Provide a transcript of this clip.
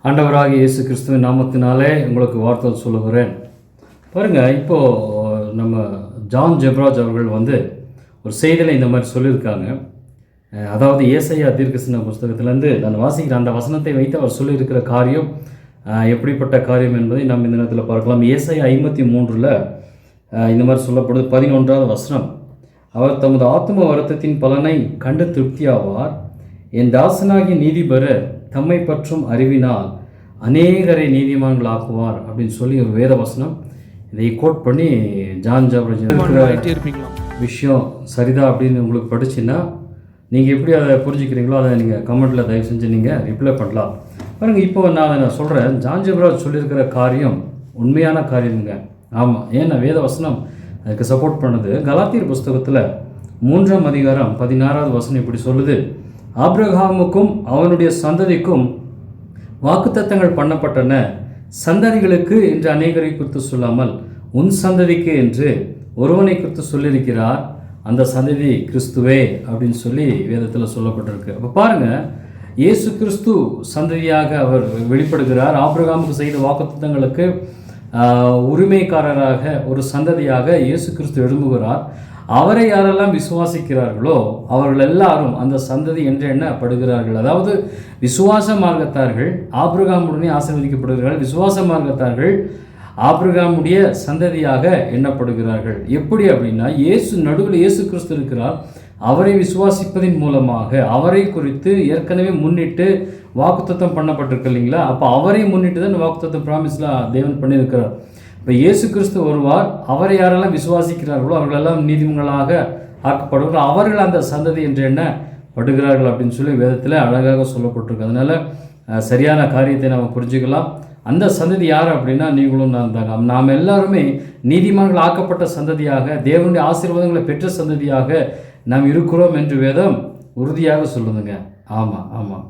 ஆண்டவராகிய இயேசு கிறிஸ்துவின் நாமத்தினாலே உங்களுக்கு வார்த்தை சொல்லுகிறேன். பாருங்கள், இப்போது நம்ம ஜான் ஜெப்ராஜ் அவர்கள் ஒரு செய்தியில் இந்த மாதிரி சொல்லியிருக்காங்க. அதாவது ஏசாயா தீர்க்கதரிசன புஸ்தகத்திலேருந்து நான் வாசிக்கிற அந்த வசனத்தை வைத்து அவர் சொல்லியிருக்கிற காரியம் எப்படிப்பட்ட காரியம் என்பதை நாம் இந்த நேரத்தில் பார்க்கலாம். ஏசாயா 53 இந்த மாதிரி சொல்லப்படுது. 11வது வசனம், அவர் தமது ஆத்தும வருத்தத்தின் பலனை கண்டு திருப்தியாவார், என் தாசனாகிய நீதிபரர் தம்மை பற்றும் அறிவினால் அநேகரை நீதிமான்கள் ஆக்குவார் அப்படின்னு சொல்லி ஒரு வேத வசனம். இதை கோட் பண்ணி ஜான் ஜெப்ராஜ் விஷயம் சரிதா அப்படின்னு உங்களுக்கு படிச்சுன்னா நீங்கள் எப்படி அதை புரிஞ்சுக்கிறீங்களோ அதை நீங்கள் கமெண்ட்டில் தயவு செஞ்சு நீங்கள் ரிப்ளை பண்ணலாம். பாருங்கள், இப்போ நான் சொல்கிறேன், ஜான் ஜெப்ராஜ் சொல்லியிருக்கிற காரியம் உண்மையான காரியமுங்க. ஆமாம், ஏன்னா வேத வசனம் அதுக்கு சப்போர்ட் பண்ணுது. கலாத்தியர் புஸ்தகத்தில் 3ஆம் அதிகாரம் 16வது வசனம் இப்படி சொல்லுது, ஆபிரகாமுக்கும் அவனுடைய சந்ததிக்கும் வாக்குத்தத்தங்கள் பண்ணப்பட்டன, சந்ததிகளுக்கு என்று அநேகரை குறித்து சொல்லாமல் உன் சந்ததிக்கு என்று ஒருவனை குறித்து சொல்லியிருக்கிறார், அந்த சந்ததி கிறிஸ்துவே அப்படின்னு சொல்லி வேதத்தில் சொல்லப்பட்டிருக்கு. அப்போ பாருங்கள், இயேசு கிறிஸ்து சந்ததியாக அவர் வெளிப்படுகிறார். ஆபிரகாமுக்கு செய்த வாக்குத்தத்தங்களுக்கு உரிமைக்காரராக ஒரு சந்ததியாக இயேசு கிறிஸ்து எழும்புகிறார். அவரை யாரெல்லாம் விசுவாசிக்கிறார்களோ அவர்கள் எல்லாரும் அந்த சந்ததி என்று எண்ணப்படுகிறார்கள். அதாவது விசுவாச மார்க்கத்தார்கள் ஆபிரகாமுடனே ஆசீர்வதிக்கப்படுகிறார்கள். விசுவாச மார்க்கத்தார்கள் ஆபிரகாமுடைய சந்ததியாக எண்ணப்படுகிறார்கள். எப்படி அப்படின்னா, நடுவில் இயேசு கிறிஸ்து இருக்கிறார். அவரை விசுவாசிப்பதின் மூலமாக அவரை குறித்து ஏற்கனவே முன்னிட்டு வாக்குத்தத்தம் பண்ணப்பட்டிருக்கு இல்லைங்களா? அப்போ அவரை முன்னிட்டு தான் வாக்குத்தத்தம் ப்ராமிஸ்லாம் தேவன் பண்ணியிருக்கிறார். இப்போ இயேசு கிறிஸ்து வருவார், அவரை யாரெல்லாம் விசுவாசிக்கிறார்களோ அவர்களெல்லாம் நீதிமங்களாக ஆக்கப்படுவார்கள், அவர்கள் அந்த சந்ததி என்று எண்ணப்படுகிறார்கள் அப்படின்னு சொல்லி வேதத்தில் அழகாக சொல்லப்பட்டிருக்கு. அதனால் சரியான காரியத்தை நாம் புரிஞ்சுக்கலாம். அந்த சந்ததி யார் அப்படின்னா நீங்களும் நான் தாங்க. நாம் எல்லாருமே நீதிமான்கள் ஆக்கப்பட்ட சந்ததியாக, தேவனுடைய ஆசீர்வாதங்களை பெற்ற சந்ததியாக நாம் இருக்கிறோம் என்று வேதம் உறுதியாக சொல்லுதுங்க. ஆமாம்.